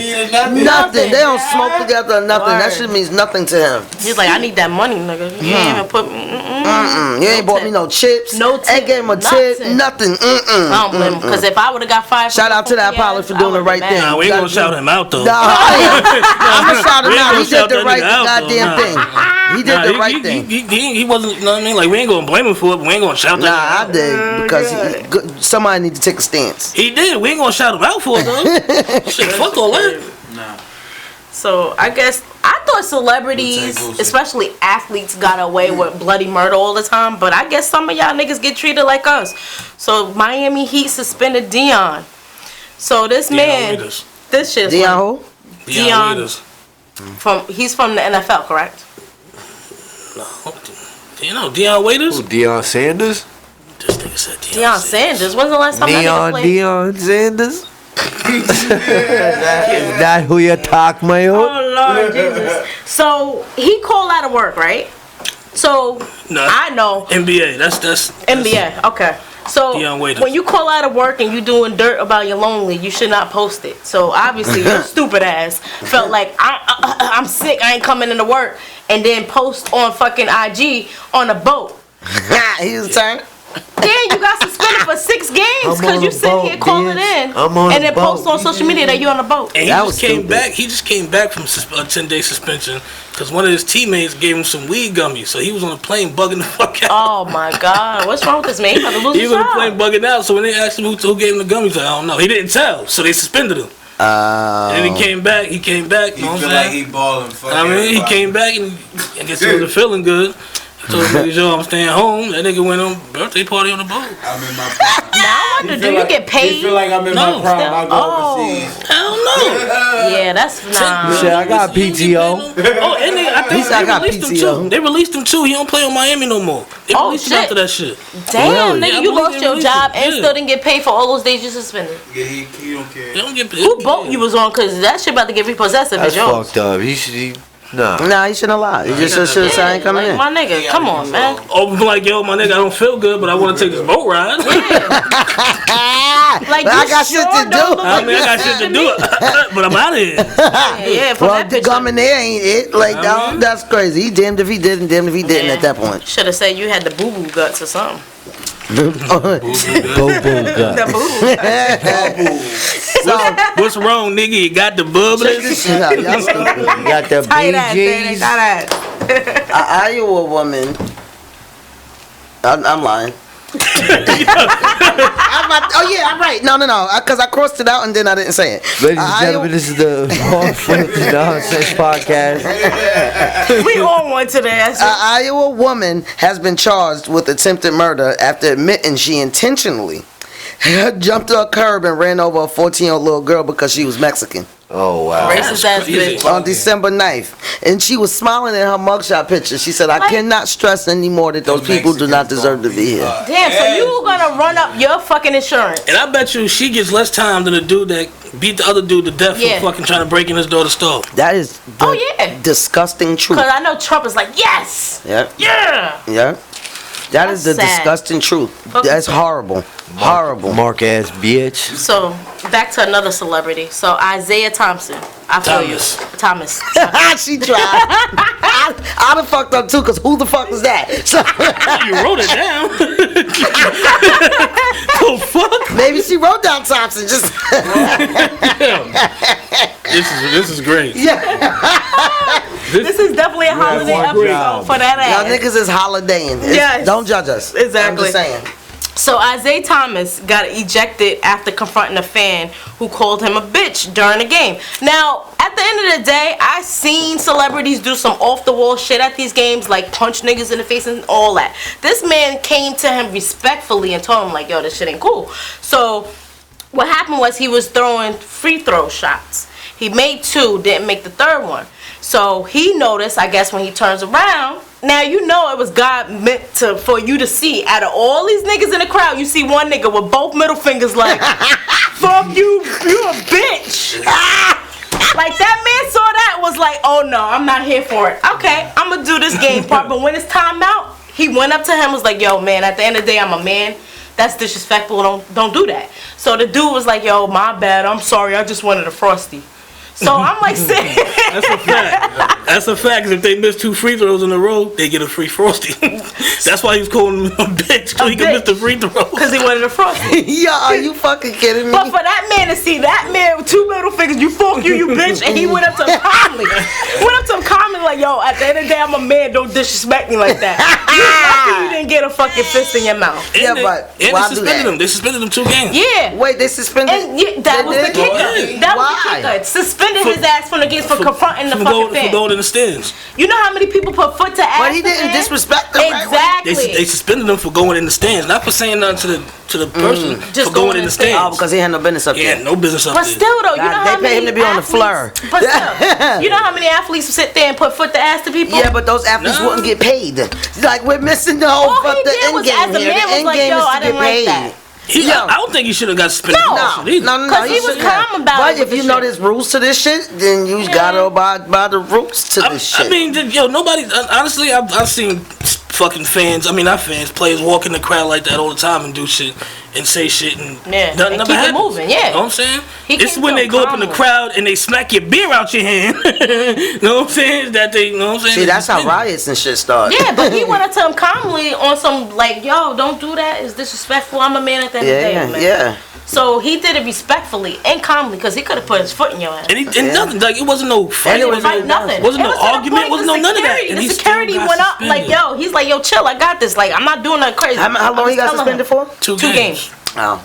Nothing. They don't smoke together, nothing. That shit means nothing to him. He's like, I need that money, nigga. You ain't even put me. You ain't bought me no chips. No tip. Ain't gave him a tip. Nothing. I don't blame him. Because if I would have got fired, shout out to that pilot for doing the right thing. Nah, we ain't gonna shout him out though. Nah, I'm gonna shout him out. He did the right goddamn thing. He did the right thing. He wasn't. You know what I mean? Like, we ain't gonna blame him for it, but we ain't gonna shout that. Nah, I did because somebody need to take a stance. He did. We ain't gonna shout him out for it though. Shit, fuck all that. Nah. So I guess I thought celebrities, especially athletes, got away with bloody murder all the time. But I guess some of y'all niggas get treated like us. So Miami Heat suspended Dion. So this man, this shit. Dion who? Dion. He's from the NFL, correct? No. You know Dion Waiters? Who, Deion Sanders? This nigga said Deion Sanders. When's the last time that nigga played? Deion Sanders? Is that who you talk, Mayo? Oh Lord Jesus. So he called out of work, right? So I know NBA. That's NBA. Okay. So when you call out of work and you doing dirt about your lonely, you should not post it. So obviously your stupid ass felt like I'm sick, I ain't coming into work, and then post on fucking IG on a boat. He was turned. Yeah, you got suspended for 6 games because you sit here calling in and then post on social media that you on a boat. And he just came back. He just came back from a 10-day suspension because one of his teammates gave him some weed gummies. So he was on a plane bugging the fuck out. Oh my God, what's wrong with this man? He about to lose his was on job. the plane bugging out. So when they asked him who gave him the gummies, like, I don't know. He didn't tell, so they suspended him. And then he came back. He feel like he balling. I mean, he came back and I guess he wasn't feeling good. Told niggas, yo, I'm staying home. That nigga went on birthday party on the boat. I'm in my prime. Now I wonder, do you get paid? You feel like I'm in my prime. I go overseas. Hell no. Yeah, that's nah. Shit, I got PTO. Oh, and I think they released him too. They released him too. He don't play on Miami no more. They released him after that shit. Damn, Really? nigga, you lost your job and still didn't get paid for all those days you suspended. Yeah, he don't care. They don't get paid. Who boat you was on? Cause that shit about to get repossessed if That's it's yours. fucked up. He should. Nah, he shouldn't have lied. He just should have said I ain't coming in. My nigga, come on, man. Oh, like, yo, my nigga, I don't feel good, but I want to take this boat ride. Like, I got shit to do. I mean, I got shit to do, but I'm out of here. Yeah, well, the coming there ain't it. Like, that's crazy. He damned if he did and damned if he didn't at that point. Should have said you had the boo-boo guts or something. Boo-boo The boo-boo guts. What's wrong, nigga? You got the bubblers? You got the BGs. Iowa woman. I'm lying. I'm right. No. Because I crossed it out and then I didn't say it. Ladies and gentlemen, this is the All Filthy Nonsense Podcast. We on one today. An Iowa woman has been charged with attempted murder after admitting she intentionally jumped a curb and ran over a 14-year-old little girl because she was Mexican. Oh, wow. Racist ass bitch. On December 9th. And she was smiling in her mugshot picture. She said, I cannot stress anymore that those people do not deserve to be here. Damn, so you gonna run up your fucking insurance. And I bet you she gets less time than the dude that beat the other dude to death for fucking trying to break in his daughter's store. That is disgusting truth. Because I know Trump is like, yes! Yeah. Yeah! That is the disgusting truth. That's horrible. Horrible. Mark ass bitch. So, back to another celebrity. So, Isaiah Thompson. I feel you. Thomas. She tried. I done fucked up too, because who the fuck was that? So, you wrote it down. The fuck? Maybe she wrote down Thompson. Just. This is great. Yeah. This is definitely a holiday episode for that ass. Y'all niggas is holidaying. Yes. Don't judge us. Exactly. I'm just saying. So Isaiah Thomas got ejected after confronting a fan who called him a bitch during the game. Now, at the end of the day, I seen celebrities do some off-the-wall shit at these games, like punch niggas in the face and all that. This man came to him respectfully and told him, like, yo, this shit ain't cool. So what happened was he was throwing free throw shots. He made 2, didn't make the 3rd one. So he noticed, I guess, when he turns around. Now you know it was God meant for you to see. Out of all these niggas in the crowd, you see one nigga with both middle fingers like, fuck you, you a bitch. Like that man saw that, was like, oh no, I'm not here for it. Okay, I'm gonna do this game part. But when it's time out, he went up to him, was like, yo man, at the end of the day, I'm a man. that's disrespectful. Don't do that. So the dude was like, yo, my bad. I'm sorry. I just wanted a Frosty. So I'm like saying, that's a fact. That's a fact. 'Cause if they miss 2 free throws in a row, they get a free Frosty. That's why he was calling him a bitch, so he could miss the free throw. Because he wanted a Frosty. Yeah, are you fucking kidding me? But for that man to see that man with 2 middle fingers, you fuck you bitch, and he went up to him calmly. Like, yo, at the end of the day, I'm a man. Don't disrespect me like that. You lucky you didn't get a fucking fist in your mouth. Yeah, but why do that? They suspended him 2 games. Yeah. Wait, they suspended? And that was the kicker. That was the kicker. Suspended his ass from the games for confronting the fucking fan. For going in the stands. You know how many people put foot to ass? But he didn't disrespect them. Exactly. Right? They suspended him for going in the stands, not for saying nothing to the person. Just for going in the stands. Oh, because he had no business up there. Yeah, no business up but there. still though, you know how they many pay him to be on the floor. But still, you know how many athletes sit there and put foot to ass to people? Yeah, but those athletes wouldn't get paid. Like, we're missing the whole All he the did end was, game as a here. man, The was end like, game yo, is I to get didn't like paid. that. I don't think he should have got suspended. No. No, Because he was calm about but it. if you know there's rules to this shit, then you gotta abide by the rules to this shit. I mean, nobody. Honestly, I've seen fucking fans. I mean, not fans. Players walk in the crowd like that all the time and do shit and say shit and nothing keep it moving. Yeah, you know what I'm saying? It's came when to they go up in the calmly. crowd and they smack your beer out your hand. You know what I'm saying? That they, you know what I'm saying? See, that's how riots and shit start. Yeah, but he went up to him calmly on some like, yo, don't do that. It's disrespectful. I'm a man at the end of the day, man. Yeah. So he did it respectfully and calmly because he could have put his foot in your ass. And nothing. Like, it wasn't no fight. It was like nothing. Wasn't no It was to the argument. point Wasn't no none of that. And The he security still got went up suspended. like, yo, he's like, yo, chill. I got this. Like, I'm not doing nothing crazy. How long he got suspended for? 2 games. Oh.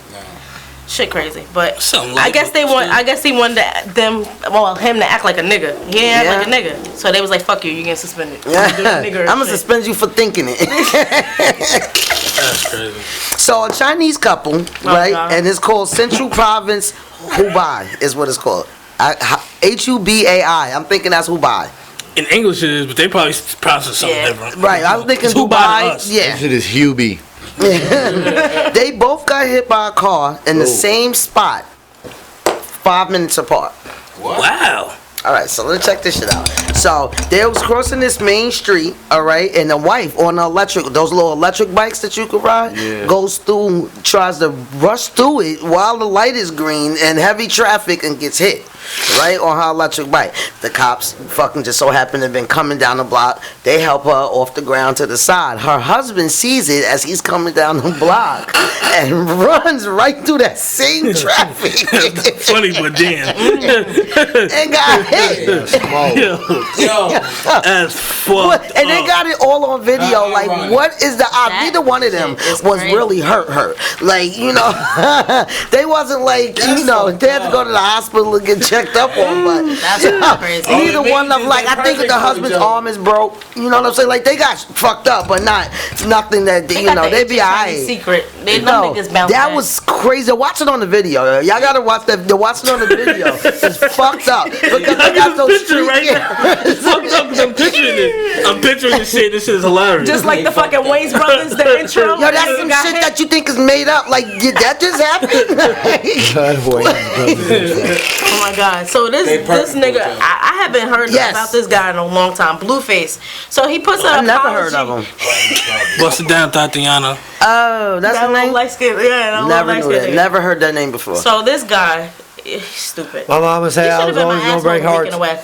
Shit crazy, but Something like I guess they want. I guess he wanted him to act like a nigga. He ain't act like a nigga, so they was like, "Fuck you, you getting suspended." I'm gonna suspend you for thinking it. That's crazy. So a Chinese couple, right, God. and it's called Central Province Hubei is what it's called. Hubai. I'm thinking that's Hubei. In English it is, but they probably process something different. Right, I was thinking It's Hubei to Dubai. us. Yeah. That shit is Hubie. They both got hit by a car in the same spot, 5 minutes apart. Wow. All right, so let's check this shit out. So they was crossing this main street, all right, and the wife on the those little electric bikes that you could ride, goes through, tries to rush through it while the light is green and heavy traffic and gets hit. Right on her electric bike. The cops fucking just so happen to have been coming down the block. They help her off the ground to the side. Her husband sees it as he's coming down the block and runs right through that same traffic. Funny, but damn. And got hit. Yo, that's fucked And they up. got it all on video. Like, what is the odds? Neither one of them was really hurt. Like, you know, they wasn't like, you know, they had to go to the hospital and get checked up on, but That's crazy. neither one of them, like, I think the husband's arm is broke. You know what I'm saying? Like, they got fucked up, but nothing that, you know, they be alright. Secret. They No, niggas bounce that back. was crazy. Watch it on the video. Y'all gotta watch that. Watch it on the video. It's fucked up because they got those picture right now. It's fucked up because I'm picturing it. I'm picturing this shit. This shit is hilarious. just like the fucking Wayne's Brothers, the intro. Yo, that's some shit that you think is made up. Like, did that just happen? Oh my god! So this nigga, I haven't heard about this guy in a long time. Blueface. So he puts I an never apology. heard of him. Bust it down, Tatiana. Oh, that's That the little name. light skin, yeah, that Never little knew light that. skin. Never heard that name before. So this guy, he's stupid. My mama He said I should have was been my always gonna asshole break breaking hearts. away.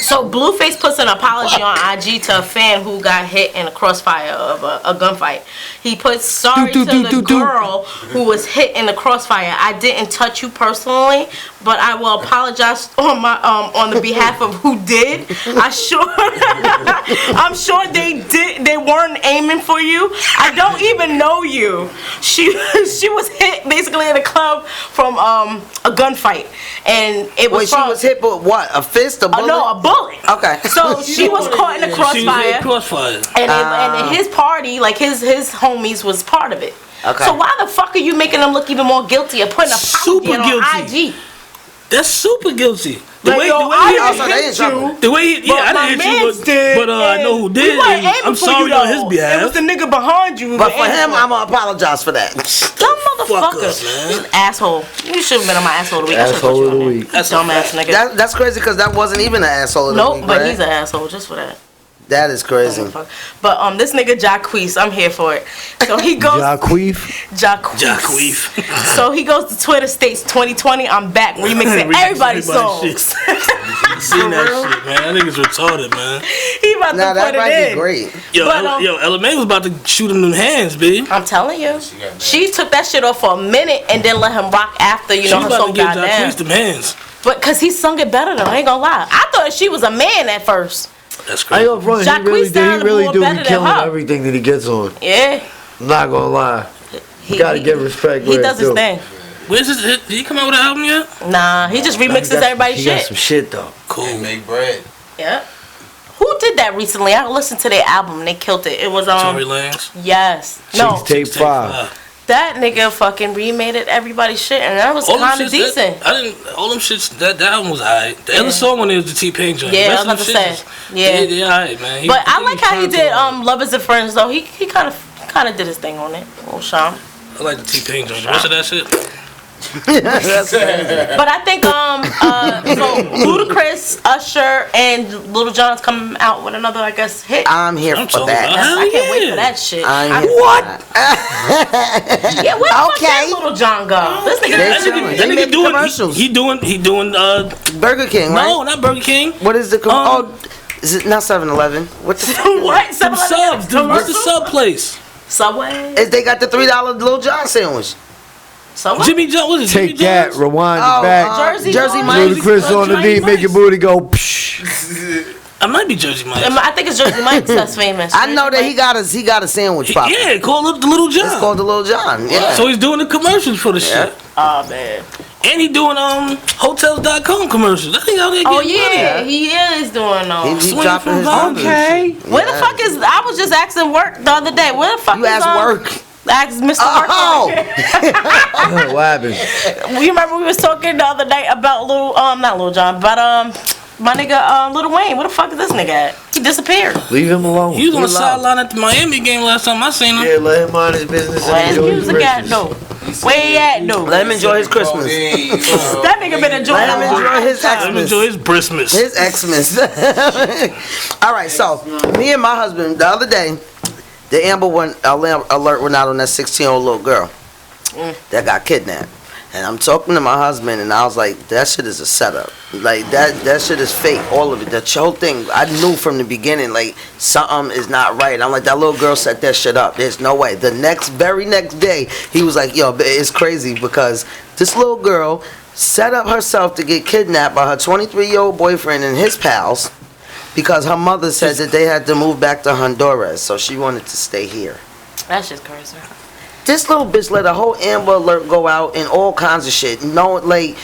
So Blueface puts an apology on IG to a fan who got hit in a crossfire of a gunfight. He puts sorry to the girl who was hit in the crossfire. I didn't touch you personally, but I will apologize on my on the behalf of who did. I'm sure they did. They weren't aiming for you. I don't even know you. She was hit basically in a club from a gunfight, and it was. Wait, she was hit with what? A fist? A bullet? No, a bullet. Okay. So she was caught in the She was in crossfire, crossfire. and his party, like his homies, was part of it. Okay. So why the fuck are you making them look even more guilty of putting a Super apology on guilty. IG? That's super guilty. The Like, way, yo, the way I he, didn't Also, they in hit trouble. you. the way he, yeah, I my didn't hit mans you, did, but I know who and did. we weren't And aiming I'm for sorry you, on his though. behalf. It was the nigga behind you. But for him, I'm gonna apologize for that. Dumb motherfucker. Fuckers, man. He's an asshole. You should have been on my asshole of the week. I should've put you Asshole of on the there. week. That's a Dumbass fact. nigga. That's crazy because that wasn't even an asshole of the Nope, week, but right? he's an asshole just for that. That is crazy. But this nigga Jacquees, I'm here for it. So he goes. Jacquees. So he goes to Twitter, states 2020, I'm back, remixing everybody's songs. Seen that shit, man. That nigga's retarded, man. He about to Now that put might it be in. great. Yo, But, LMA was about to shoot him in the hands, B. I'm telling you, she took that shit off for a minute and then let him rock after, you know, her about song to give got down. Jacquees them hands. But cause he sung it better though, I ain't gonna lie. I thought she was a man at first. That's I crazy. know, bro, he Jacquees really sounded more do better be than killing her. everything that he gets on. Yeah. I'm not gonna lie. He Gotta give respect. He where does it's his due. thing. Where's his? Did he come out with an album yet? Nah, he just remixes everybody's He got shit. some shit though. Cool. Make bread. Yeah. Who did that recently? I listened to their album. They killed it. It was Tory Lanez. Yes. No. Tape 5. That nigga fucking remade it everybody's shit, and that was All them kind of shits decent. all them shits. That album was alright. The other song on there was the T-Pain joint. Yeah, The I rest was about of to them say. shits is- Yeah. Yeah, alright, man. But I like how he turned did on. Lovers and Friends though. He kind of did his thing on it. Oh, Sean. I like the T-Pain joint. The rest of that shit. But I think so Ludacris, Usher, and Lil Jon's coming out with another, I guess, hit. I'm here I'm for talking that. about- I can't wait yeah. for that shit. I'm here What? for that. Yeah, where the fuck Okay. did Lil Jon go? This nigga. They That chilling. nigga, They that nigga make doing commercials. he doing Burger King, right? no, not Burger King. What is the is it not 7-Eleven? What the What? Some subs. What's the sub place? Subway? is they got the $3 Lil Jon sandwich? Subway? Jimmy John. What is it? Take Jimmy that, John's? rewind Oh, it back. Jersey Mike's. Mike's. Ludacris on the Jersey beat, make your Mike's. booty go psh. I might be Jersey Mike. I think it's Jersey Mike's that's famous. I know that he got a sandwich pop. Yeah, call it the Little John. It's called the Lil Jon. Yeah. So he's doing the commercials for the shit. Oh man. And he doing hotels.com commercials. That thing out there getting Oh yeah, money. he is doing those. He Swing dropping from his Vine. numbers. Okay. Where the fuck is? I was just asking work the other day. Where the fuck You is asked work. Asked Mr. Work. Oh. What happened? You remember we was talking the other night about not Lil Jon, but my nigga Lil Wayne. Where the fuck is this nigga at? He disappeared. Leave him alone. He was on the He loud. sideline at the Miami game last time I seen him. Yeah, let him mind his business Where and his enjoy his music at riches. though? Where he at though? Let him enjoy his Christmas. That nigga been enjoying Let him enjoy his Let him Xmas. enjoy his Christmas. His Xmas. All right, so me and my husband the other day, the Amber alert went out on that 16-year-old little girl that got kidnapped. And I'm talking to my husband, and I was like, that shit is a setup. Like, that shit is fake, all of it. The whole thing, I knew from the beginning, like, something is not right. I'm like, that little girl set that shit up. There's no way. The very next day, he was like, yo, it's crazy because this little girl set up herself to get kidnapped by her 23-year-old boyfriend and his pals because her mother said that they had to move back to Honduras, so she wanted to stay here. That's just crazy. This little bitch let a whole Amber Alert go out and all kinds of shit. No, like,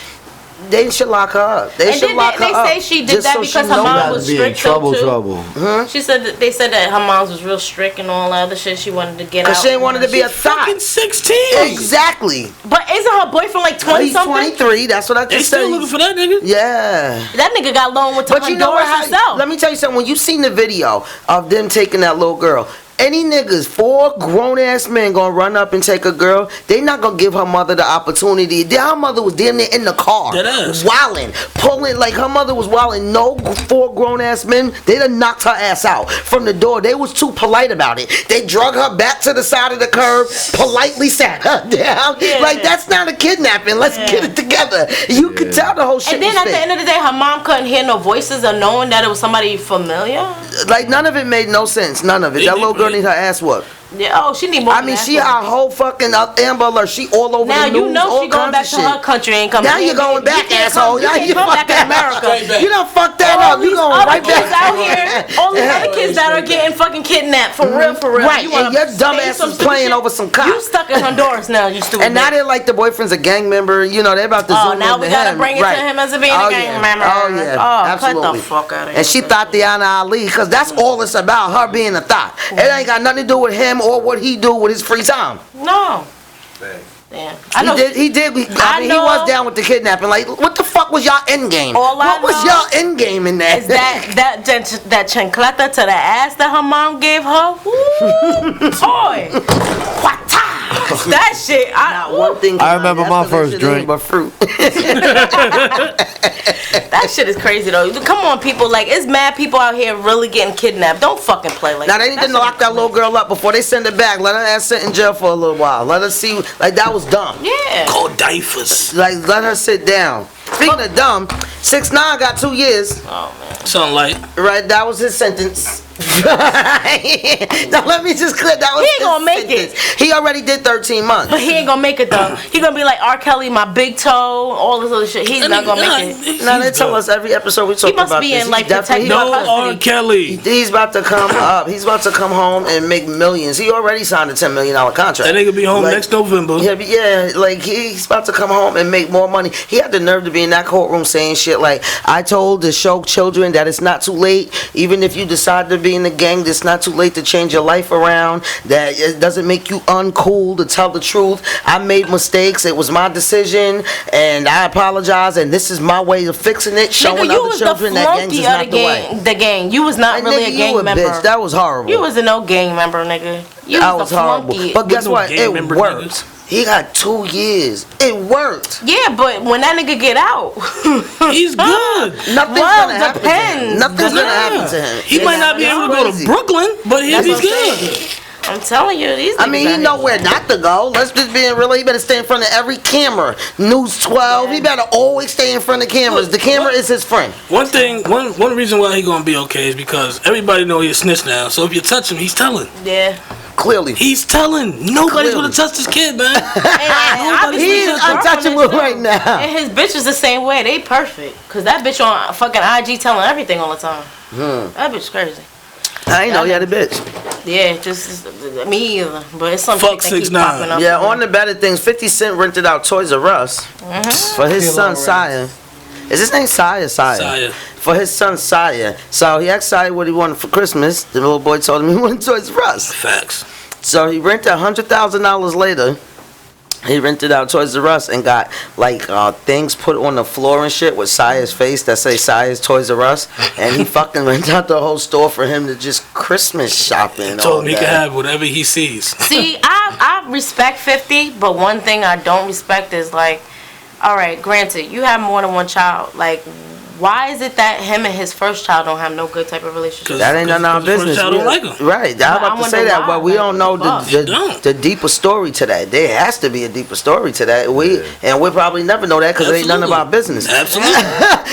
they should lock her up. They And should then lock her they up. say she did just that so because she her know mom better. was Be in strict though, trouble. too. She said that they said that her mom was real strict and all that other shit. She wanted to get out. Because she ain't wanted to be a thot. Fucking 16. Exactly. But isn't her boyfriend like 20 He's something? 23. That's what I They just still said. looking for that nigga. Yeah. That nigga got loaned with But you know Honduras what? himself. Let me tell you something. When you seen the video of them taking that little girl, any niggas, 4 grown-ass men gonna run up and take a girl, they not gonna give her mother the opportunity. Her mother was damn near in the car. Dead ass. Wilding. Pulling, like her mother was wilding. No 4 grown-ass men, they done knocked her ass out from the door. They was too polite about it. They drug her back to the side of the curb, politely sat her down. Yeah. Like, that's not a kidnapping. Let's get it together. You could tell the whole shit And then was at the fake. end of the day, her mom couldn't hear no voices or knowing that it was somebody familiar. Like, none of it made no sense. None of it. That little girl need her ass whooped. Yeah, oh, she need more. I mean, she our whole fucking Amber Alert. She all over Now the news. you know all she going kinds back of to shit. her country and come. Now you're going back, asshole. Now you come back fucked to that America. You done fucked that All up. You these going other right kids back out here, all these other kids that are getting fucking kidnapped for real, for real. Right, You wanna and your dumb say ass some is stupid playing shit? over some cops. You stuck in Honduras now, you stupid. And now bitch. they're like the boyfriend's a gang member. You know, they're about to Oh, zoom now into we gotta him. bring it Right. to him as a being a gang yeah. member. Oh, yeah. Oh, Absolutely. cut the fuck out of here. And she Tatiana Ali, because that's all it's about, her being a thot. It ain't got nothing to do with him or what he do with his free time. No. Damn. I know. He did. I mean, he know. was down with the kidnapping. Like, what the fuck was y'all end game? All I What was know y'all end game in that? Is that chancleta to the ass that her mom gave her? Woo, boy. Quata. that shit. Not one thing. I remember my first drink. But fruit. That shit is crazy though. Come on, people. Like, it's mad people out here really getting kidnapped. Don't fucking play like Now they need to lock that little girl up before they send her back. Let her ass sit in jail for a little while. Let her see. Like, that was dumb. Yeah. Called diapers. Like, let her sit down. Speaking of dumb, 6ix9ine got 2 years. Oh man. Something like. Right, that was his sentence. Now let me just clear that was He ain't gonna make it. He already did 13 months. But he ain't gonna make it though. He gonna be like R. Kelly, my big toe, all this other shit. He's not gonna make it. Now they tell us every episode we talk He must about be this. in, like, He's definitely- protective No custody. R. Kelly. He's about to come up. He's about to come home and make millions. He already signed a $10 million contract. That nigga be home Like, next November. Yeah, like he's about to come home and make more money. He had the nerve to be in that courtroom saying shit like, I told the show children that it's not too late. Even if you decide to be in the gang, it's not too late to change your life around. That it doesn't make you uncool to tell the truth. I made mistakes. It was my decision, and I apologize. And this is my way of fixing it. Showing Nigga, you other was the children that gangs flunky is of not the the way. gang. The gang. You was not Like, really nigga, a gang you a member. bitch. That was horrible. You was a no gang member, nigga. You That was was the horrible. flunky. But guess no what? gang It member worked. niggas. He got 2 years. It worked. Yeah, but when that nigga get out, He's good. Nothing's Well, gonna happen to depends. him. Nothing's gonna Yeah. happen to him. He might not be able to go to crazy. Brooklyn, but he'll That's be what I'm good. saying. I'm telling you, these. I mean, he niggas know out where not to go. Let's just be real. He better stay in front of every camera. News 12. He better always stay in front of cameras. The camera is his friend. One reason why he gonna be okay is because everybody know he's a snitch now. So if you touch him, he's telling. here. Clearly. He's telling. Nobody's Clearly. gonna touch this kid, man. Yeah. And He is untouchable right now. And his bitch is the same way. They perfect. Cause that bitch on fucking IG telling everything all the time. That bitch crazy. I ain't know he had a bitch. Yeah, just me either. But it's some Fuck shit that keep 6ix9ine. popping up. Yeah, on the better things, 50 Cent rented out Toys R Us for his son, Sire. Is his name Sire? Sire. For his son, Sire. So he asked Sire what he wanted for Christmas. The little boy told him he wanted Toys R Us. Facts. So he rented $100,000 later. He rented out Toys R Us and got like things put on the floor and shit with Sire's face that say Sire's Toys R Us, and he fucking rented out the whole store for him to just Christmas shopping. And all Told him he that. can have whatever he sees. See, I respect 50, but one thing I don't respect is like, all right, granted, you have more than one child. Like, why is it that him and his first child don't have no good type of relationship? That ain't none of our Because the business. first child don't like him. Right, I'm But I about to wonder say that, why, but we like, don't know fuck. You don't. the deeper story to that. There has to be a deeper story to that. And we'll probably never know that because it ain't none of our business. Absolutely.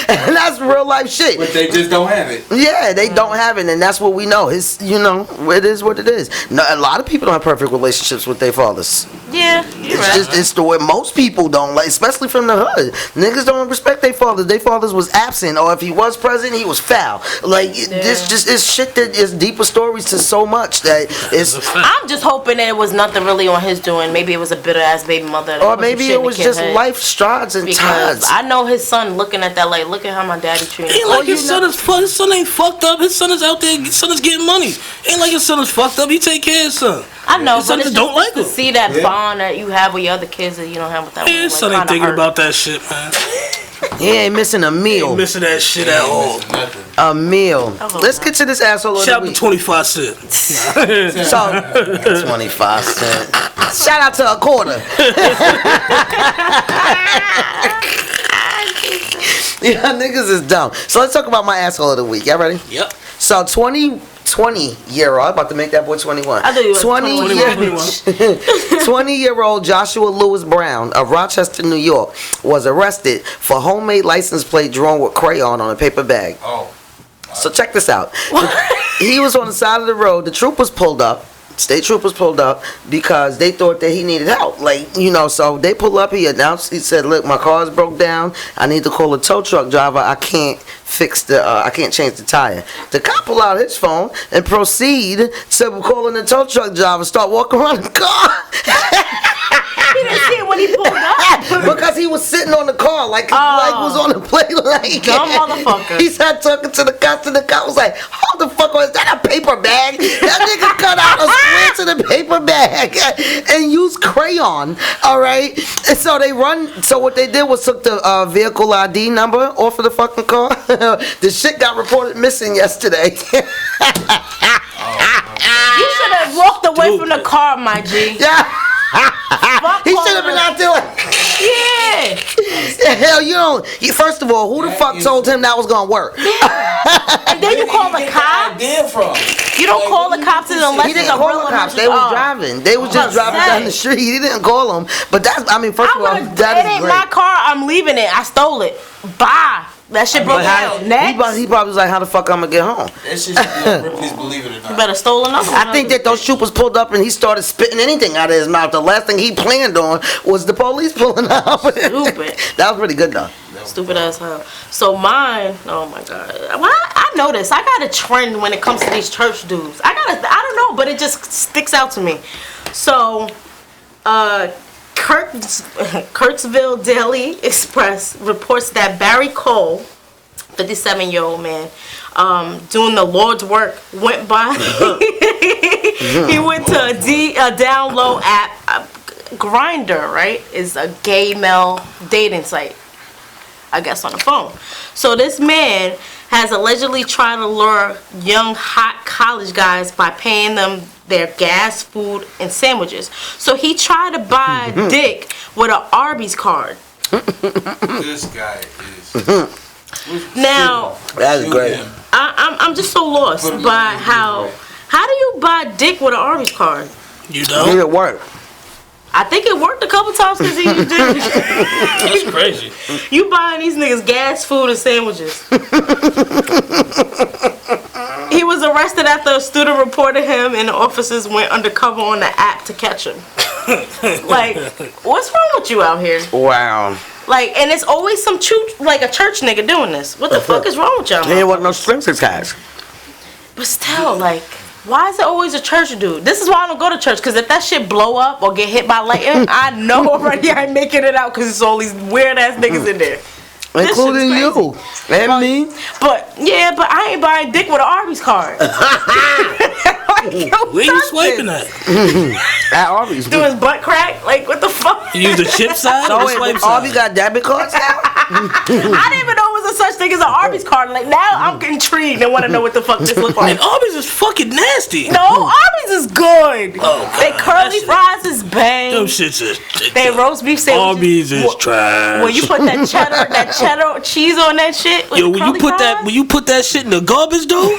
And that's real life shit. But they just don't have it. Yeah, they don't have it, and that's what we know. It's, you know, it is what it is. No, a lot of people don't have perfect relationships with their fathers. Yeah, you're It's right. just it's the way most people don't, like, especially from the hood. Niggas don't respect their fathers. Their fathers was absent, or if he was present, he was foul. Like this, just it's shit that is deeper stories to so much that it's. I'm just hoping that it was nothing really on his doing. Maybe it was a bitter ass baby mother. that Or put some maybe shit it in the was kid's just head. life strides and Because times. I know his son looking at that like, look at how my daddy treated Ain't him. like his son is his son ain't fucked up. His son is out there. His son is getting money. Ain't like his son is fucked up. He take care of his son. I know, His but son it's just just don't like to him. see that bond that you have with your other kids that you don't have with that Yeah, one. his like, son ain't kinda thinking hurt. about that shit, man. He ain't missing a meal. Ain't missing that shit at all. A meal. Oh, Let's get to this asshole of Shout the out to week. 25 Cent. So 25 cents. Shout out to a quarter. Yeah, niggas is dumb. So let's talk about my asshole of the week. Y'all ready? Yep. So 20-year-old, I'm about to make that boy 21. I thought you was 20-year-old Joshua Lewis Brown of Rochester, New York, was arrested for homemade license plate drawn with crayon on a paper bag. Oh. So check this out. He was on the side of the road. The troopers pulled up. State troopers pulled up because they thought that he needed help. Like, you know, so they pull up. He announced, he said, look, my car's broke down. I need to call a tow truck driver. I can't fix I can't change the tire. The cop pull out his phone and proceed to call in the tow truck driver, start walking around the car. He didn't see it when he pulled up. Because he was sitting on the car, like was on the plate, like Dumb motherfucker. He started talking to the cops, and the cop was like, "Hold the fuck on! Is that a paper bag? That nigga cut out a square to the paper bag and used crayon. All right, and so they run. So what they did was took the vehicle ID number off of the fucking car. The shit got reported missing yesterday. You should have walked away from the car, my G. Yeah. He should have been out there. Yeah. Hell, you don't. First of all, who the fuck told him that was gonna work? And then you call the cops. You don't call the cops unless He it's didn't a call real the cops. emergency. They was driving. They was just driving down the street. He didn't call them. But that's. I mean, first of all, that It is ain't great. my car. I'm leaving it. I stole it. Bye. That shit broke down. Next. He probably was like, how the fuck I'm gonna get home? That shit should be on Ripley's Believe It or Not. You better stole another one. I think that those troopers pulled up and he started spitting anything out of his mouth. The last thing he planned on was the police pulling out. Stupid. That was pretty good though. Stupid as hell. So mine, oh my god. Well, I noticed I got a trend when it comes to these church dudes. I don't know, but it just sticks out to me. So, Kirksville Daily Express reports that Barry Cole, 57-year-old man, doing the Lord's work, went by. He went to a down low app. Grindr, right, is a gay male dating site, I guess, on the phone. So this man has allegedly tried to lure young hot college guys by paying them their gas, food, and sandwiches. So he tried to buy dick with an Arby's card. This guy is. Now, That's great. I'm just so lost by how do you buy dick with an Arby's card? You Made don't? it work. I think it worked a couple times because he did. That's crazy. You buying these niggas gas, food, and sandwiches. He was arrested after a student reported him, and the officers went undercover on the app to catch him. Like, what's wrong with you out here? Wow. Like, and it's always some a church nigga doing this. What the fuck is wrong with y'all? There wasn't no strings attached. But still, like, why is it always a church dude? This is why I don't go to church, because if that shit blow up or get hit by lightning, I know already I ain't making it out because it's all these weird ass niggas in there. This Including shit's you. crazy. And me. But I ain't buying dick with an Arby's card. Where you swiping at? At Arby's. Do his butt crack? Like, what the fuck? You use the chip side or Oh, the wait, swipe but side? Arby's got debit cards now? I didn't even know it was a such thing as an Arby's card. Like, now I'm intrigued and want to know what the fuck this look like. And Arby's is fucking nasty. No, Arby's is good. Oh, They God, curly that fries is bang. Them shits is... They roast beef sandwiches. Arby's is trash. When you put that cheddar cheese on that shit. With Yo, the when you curly put fries, when you put that shit in the garbage, though,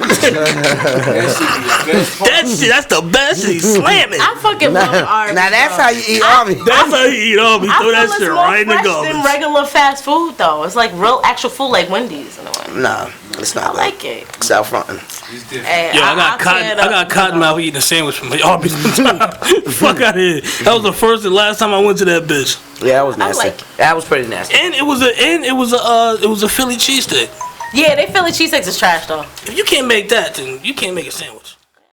that shit, that's the best. He's slamming. I fucking love Arby's. Now that's bro. how you eat Arby's. That's how you eat Arby's. I Throw feel that it's shit more right in the fresh than garbage. regular fast food though. It's like real actual food, like Wendy's in a way. No, it's I not like it. It's out front. Hey, Yo, I I'll tear it up. got cotton mouth eating a sandwich from Arby's one time. Fuck out of here. That was the first and last time I went to that bitch. Yeah, that was nasty. like it. That was pretty nasty. And it was a Philly cheesesteak. Yeah, they Philly cheesesteaks is trash though. If you can't make that, then you can't make a sandwich.